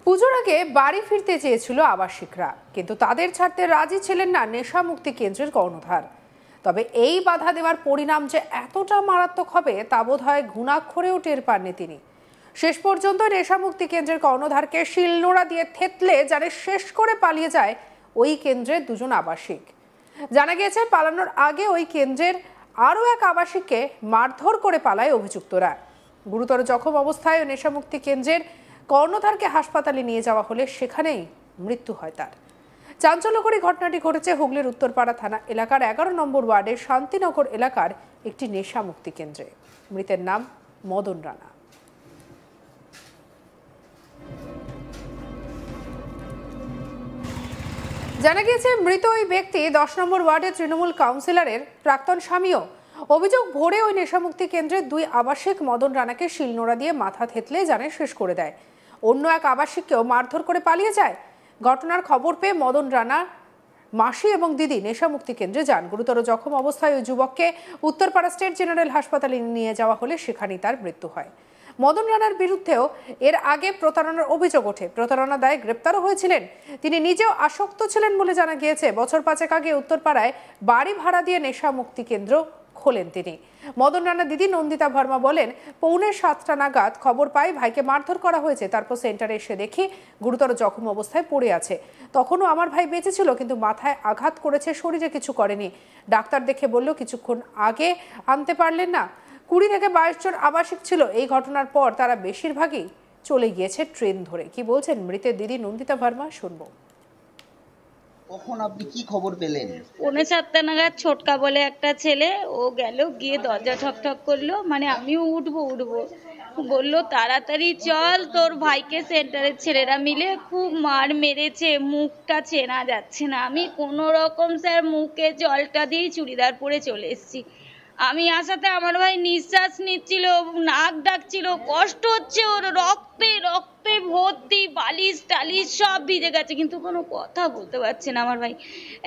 পুজোর আগে বাড়ি ফিরতে চেয়েছিল আবাসিকরা, কিন্তু তাদের ছাড়তে রাজি ছিলেন না নেশা মুক্তি কেন্দ্রের কর্ণধার। তবে এই বাধা দেওয়ার পরিণাম যে এতটা মারাত্মক হবে তা বোধহয় ঘুণাক্ষরেও টের পাননি তিনি। শেষ পর্যন্ত নেশা মুক্তি কেন্দ্রের কর্ণধারকে শিলনোড়া দিয়ে থেতলে যারে শেষ করে পালিয়ে যায় ওই কেন্দ্রের দুজন আবাসিক। জানা গিয়েছে পালানোর আগে ওই কেন্দ্রের আরও এক আবাসিককে মারধর করে পালায় অভিযুক্তরা। গুরুতর জখম অবস্থায় নেশামুক্তি কেন্দ্রের কর্ণধারকে হাসপাতালে নিয়ে যাওয়া হলে সেখানেই মৃত্যু হয় তার। চাঞ্চল্যকরী ঘটনাটি ঘটেছে হুগলির উত্তরপাড়া থানা এলাকার 11 নম্বর ওয়ার্ডের শান্তিনগর এলাকার একটি নেশামুক্তি কেন্দ্রে। মৃতের নাম মদন রানা। জানা গিয়েছে মৃত ওই ব্যক্তি 10 নম্বর ওয়ার্ডের তৃণমূল কাউন্সিলরের প্রাক্তন স্বামীও। অভিযোগ, ভোরে ওই নেশামুক্তি কেন্দ্রের দুই আবাসিক মদন রানাকে শিলনোড়া দিয়ে মাথা থেতলে জানে শেষ করে দেয়। অন্য এক আবাসিককেও মারধর করে পালিয়ে যায়। ঘটনার খবর পেয়ে মদন রানা মাসি এবং দিদি নেশামুক্তি কেন্দ্রে যান। গুরুতর জখম অবস্থায় ওই যুবককে উত্তরপাড়া স্টেট জেনারেল হাসপাতালে নিয়ে যাওয়া হলে সেখানেই তার মৃত্যু হয়। মদন রানার বিরুদ্ধেও এর আগে প্রতারণার অভিযোগ ওঠে। প্রতারণা দায়ে গ্রেপ্তারও হয়েছিলেন তিনি। নিজেও আসক্ত ছিলেন বলে জানা গিয়েছে। বছর 5 আগে উত্তরপাড়ায় বাড়ি ভাড়া দিয়ে নেশা মুক্তি কেন্দ্র খোলেন তিনি। মদন রানা দিদি নন্দিতা ভার্মা বলেন, 6:45 নাগাদ খবর পাই ভাইকে মারধর করা হয়েছে। তারপর সেন্টারে এসে দেখি গুরুতর জখম অবস্থায় পড়ে আছে। তখনও আমার ভাই বেঁচে ছিল, কিন্তু মাথায় আঘাত করেছে, শরীরে কিছু করেনি। ডাক্তার দেখে বলল কিছুক্ষণ আগে আনতে পারলেন না। 20 থেকে 22 জন আবাসিক ছিল। এই ঘটনার পর তারা বেশিরভাগই চলে গিয়েছে ট্রেন ধরে। কি বলছেন মৃতের দিদি নন্দিতা ভার্মা, শুনবো। কখন আপনি কি খবর পেলেন? 6:45 নাগাদ ছোটকা বলে একটা ছেলে, ও গেল, গিয়ে দরজা ঠকঠক করলো, মানে আমিও উঠবো বললো তাড়াতাড়ি চল, তোর ভাইকে সেন্টারের ছেলেরা মিলে খুব মার মেরেছে, মুখটা চেনা যাচ্ছে না। আমি কোনো রকম স্যার মুখে জলটা দিয়ে চুড়িদার পরে চলে এসেছি। আমি আসাতে আমার ভাই নিঃশ্বাস নিচ্ছিল, নাক ডাকছিল, কষ্ট হচ্ছে ওর, রক্তে রক্তে ভর্তি, বালিশ টালিশ সব ভিজে গেছে, কিন্তু কোনো কথা বলতে পারছে না আমার ভাই।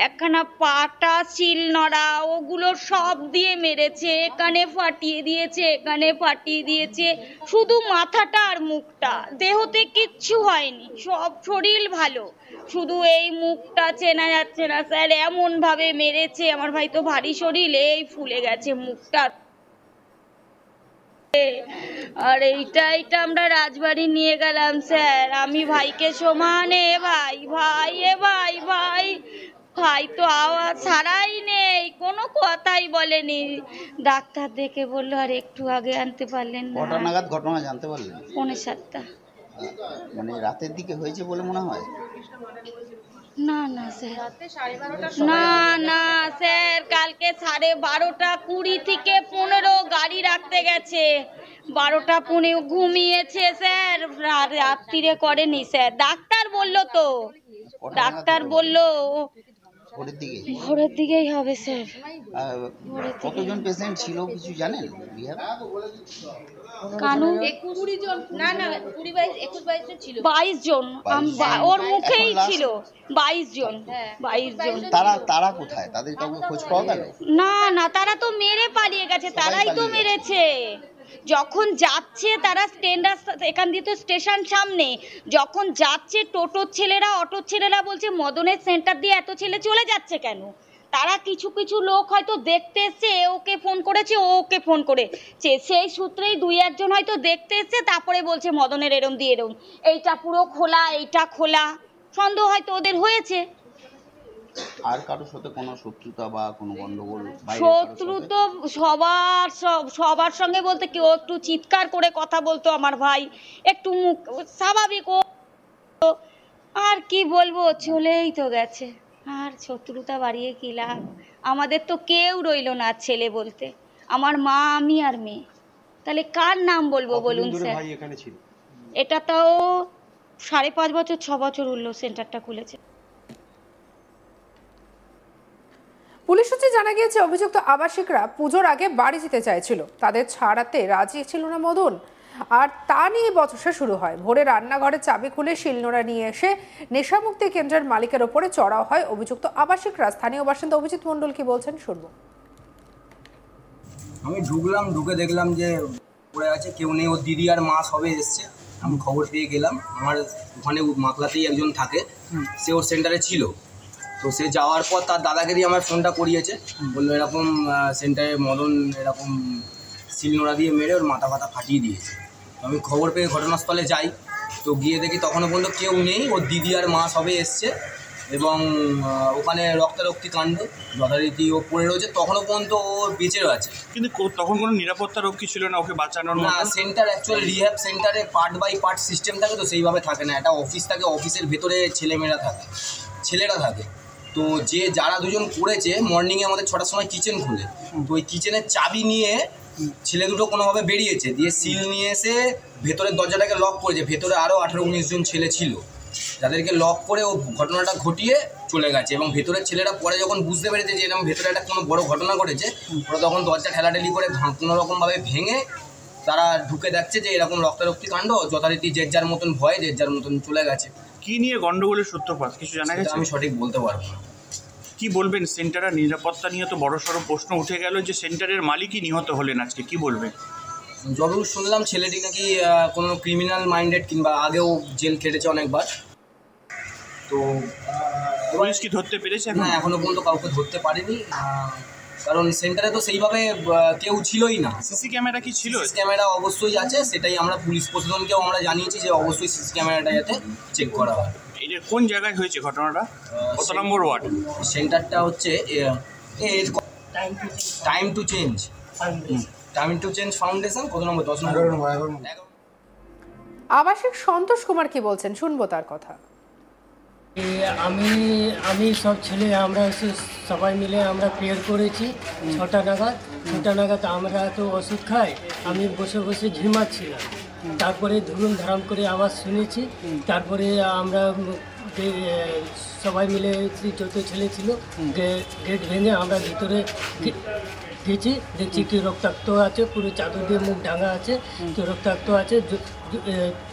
একখানা পাটা, শিলনোড়া, ওগুলো সব দিয়ে মেরেছে, এখানে ফাটিয়ে দিয়েছে, এখানে ফাটিয়ে দিয়েছে, শুধু মাথাটা আর মুখটা, দেহতে কিচ্ছু হয়নি, সব শরীর ভালো, শুধু এই মুখটা চেনা যাচ্ছে না স্যার। এমন ভাবে মেরেছে, আমার ভাই তো ভারী শরীর, এই ফুলে গেছে মুখটা। আর এইটা আমরা রাজবাড়ি নিয়ে গেলাম স্যার। আমি ভাইকে সমানে ভাই ভাই এ ভাই ভাই ভাই তো আওয়াজ ছাড়াই নেই, কোনো কথাই বলেনি। ডাক্তার দেখে বললো আর একটু আগে আনতে পারলেন না। কটা নাগাদ ঘটনা জানতে পারলেন? 6:45। মানে রাতের দিকে হয়েছে বলে মনে হয়? না না স্যার, না না স্যার, কালকে 12:30 থেকে 15 গাড়ি রাখতে গেছে, 12:15 ঘুমিয়েছে স্যার, রাত্রিরে করেনি স্যার। ডাক্তার বললো তো, ডাক্তার বললো ভোরের দিকেই হবে স্যার। কতজন পেশেন্ট ছিল কিছু জানেন? কানু 22 জন, ওর মুখেই ছিল 22 জন। তারা কোথায়? তাদের কাউকে খোঁজ পাওয়া গেল? না না, তারা তো মেরে পালিয়ে গেছে, তারাই তো মেরেছে। যখন যাচ্ছে তারা এখান দিয়ে তো স্টেশন সামনে, যখন যাচ্ছে টোটোর ছেলেরা, অটোর ছেলেরা বলছে মদনের সেন্টার দিয়ে এত ছেলে চলে যাচ্ছে কেন। তারা কিছু কিছু লোক হয়তো দেখতে এসছে, ওকে ফোন করেছে, ও ওকে ফোন করেছে, সেই সূত্রেই 2-1 জন হয়তো দেখতে এসছে, তারপরে বলছে মদনের এরম দিয়ে এরম, এইটা পুরো খোলা, এইটা খোলা, সন্দেহ হয়তো ওদের হয়েছে। আর কারোর সাথে কোনো শত্রুতা বা কোনো গন্ডগোল? শত্রু তো সবার সঙ্গে বলতে, কেউ একটু চিৎকার করে কথা বলতো, আমার ভাই একটু মুখ স্বাভাবিক, আর কি বলবো, চলেই তো গেছে, আর শত্রুতা বাড়িয়ে কি লাভ। আমাদের তো কেউ রইলো না ছেলে বলতে, আমার মা, আমি আর মেয়ে, তাহলে কার নাম বলবো বলুন স্যার। এটা তাও 5.5 বছর 6 বছর হলো সেন্টারটা খুলেছে। পুলিশ সূত্রে জানা গিয়েছে অভিযুক্ত আবাসিকরা পুজোর আগে বাড়ি যেতে চাইছিল, তাদের ছাড়াতে রাজি ছিল না মদন, আর তা নিয়ে বচসা শুরু হয়। ভোরে রান্নাঘরে চাবি খুলে শিলনোড়া নিয়ে এসে নেশামুক্তি কেন্দ্রের মালিকের ওপরে চড়াও হয় অভিযুক্ত আবাসিকরা। স্থানীয় বাসিন্দা অভিজিৎ মণ্ডল কি বলছেন, শুনবো। আমি ঢুকে দেখলাম যে পড়ে আছে, কেউ নেই, ওর দিদি আর মা সবে এসছে। আমি খবর পেয়ে গেলাম। আমার ওখানে মাকলাতেই একজন থাকে, সে ওর সেন্টারে ছিল। তো সে যাওয়ার পর তার দাদাকে দিয়ে আমার ফোনটা করিয়েছে, বললো এরকম সেন্টারে মদন এরকম শিলনোড়া দিয়ে মেরে ওর মাথা ফাতা ফাটিয়ে দিয়েছে। তো আমি খবর পেয়ে ঘটনাস্থলে যাই, তো গিয়ে দেখি তখনও পর্যন্ত কেউ নেই, ওর দিদি আর মা সবে এসছে এবং ওখানে রক্তারক্তি কাণ্ড যথারীতি ও পড়ে রয়েছে, তখনও পর্যন্ত ও বেঁচেও আছে। কিন্তু তখন কোনো নিরাপত্তা রক্ষী ছিল না ওকে বাঁচানোর না, মতো? সেন্টার অ্যাকচুয়ালি রিহ্যাব সেন্টারে পার্ট বাই পার্ট সিস্টেম থাকে, তো সেইভাবে থাকে না। একটা অফিস থাকে, অফিসের ভেতরে ছেলেরা থাকে। তো যারা দুজন করেছে, মর্নিংয়ে আমাদের 6টার সময় কিচেন খুলে, তো ওই কিচেনের চাবি নিয়ে ছেলে দুটো কোনোভাবে বেরিয়েছে, দিয়ে সিল নিয়ে এসে ভেতরের দরজাটাকে লক করেছে। ভেতরে আরও 18-19 জন ছেলে ছিল, যাদেরকে লক করে ও ঘটনাটা ঘটিয়ে চলে গেছে। এবং ভেতরের ছেলেরা পরে যখন বুঝতে পেরেছে যে এরকম ভেতরে একটা কোনো বড় ঘটনা ঘটেছে, ওরা তখন দরজা ঠেলাঠেলি করে কোনোরকমভাবে ভেঙে তারা ঢুকে দেখছে যে এরকম রক্তারক্তি কাণ্ড, যথারীতি যে যার মতন ভয়ে যে যার মতন চলে গেছে। কি নিয়ে গন্ডগোলের সূত্রপাত কিছু জানা গেছে? আমি সঠিক বলতে পারবো না। কি বলবেন, সেন্টারের নিরাপত্তা নিয়ে তো বড়সড় প্রশ্ন উঠে গেল যে সেন্টারের মালিকই নিহত হলেন আজকে, কি বলবেন? যতদূর শুনলাম ছেলেটি নাকি কোনো ক্রিমিনাল মাইন্ডেড কিংবা আগেও জেল খেটেছে অনেকবার। তো পুলিশ কি ধরতে পেরেছে? না, এখনো পর্যন্ত কাউকে ধরতে পারেনি, কারণ সেন্টারে তো সেইভাবে কেউ ছিলই না। সিসি ক্যামেরা কি ছিল? সিসি ক্যামেরা অবশ্যই আছে, সেটাই আমরা পুলিশ প্রশাসনকেও আমরা জানিয়েছি যে অবশ্যই সিসি ক্যামেরাটা যাতে চেক করা হয়। এটা কোন জায়গায় হয়েছে ঘটনাটা? কত নম্বর ওয়ার্ড? সেন্টারটা হচ্ছে টাইম টু চেঞ্জ ফাউন্ডেশন। কত নম্বর? 10 নম্বর। আবাসিক সন্তোষ কুমার কি বলছেন, শুনবো তার কথা। আমি সব ছেলে আমরা সবাই মিলে আমরা প্রেয়ার করেছি 6টা নাগাদ আমরা তো ওষুধ খাই, আমি বসে বসে ঝিমাচ্ছিলাম। তারপরে ধুম করে আওয়াজ শুনেছি, তারপরে আমরা সবাই মিলে যত ছেলে ছিল গেট ভেঙে আমরা ভিতরে গেছি, দেখছি কি রক্তাক্ত আছে, পুরো চাদর দিয়ে মুখ ঢাকা আছে, তো রক্তাক্ত আছে।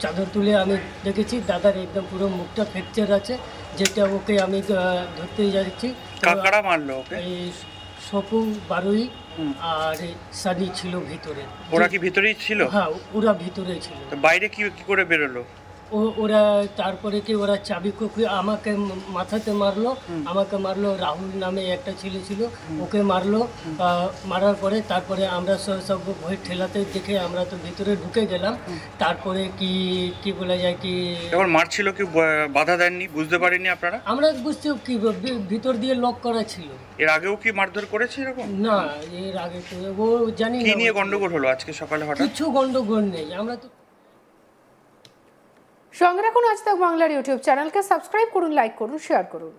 চাদর তুলে আমি দেখেছি দাদার একদম পুরো মুখটা ফ্র্যাকচার আছে, যেটা ওকে আমি ধরতে যাচ্ছি। কারা মারলো ওকে? এই সপু বারুই আর সানি ছিল ভিতরে। ওরা কি ভিতরেই ছিল? হ্যাঁ, ওরা ভিতরে ছিল। বাইরে কি করে বেরোলো? ওরা তারপরে কি ওরা চাবি আমাকে মাথাতে মারলো, রাহুল নামে একটা ছেলে ছিল, ওকে মারলো। মারার পরে তারপরে আমরা সব ভয় ঠেলাতে দেখে আমরা তো ভিতরে ঢুকে গেলাম। তারপরে কি বলা যায় কি যখন মারছিল কি বাধা দেননি? বুঝতে পারেননি আপনারা? আমরা বুঝতে কি ভিতর দিয়ে লক করা ছিল। এর আগেও কি মারধর করেছে এরকম? না, এর আগে তো ও জানি না। কি নিয়ে গন্ডগোল হলো আজকে সকালে হঠাৎ? কিছু গন্ডগোল নেই, আমরা তো। সঙ্গে রাখুন আজ তাক বাংলার ইউটিউব চ্যানেলকে, সাবস্ক্রাইব করুন, লাইক করুন, শেয়ার করুন।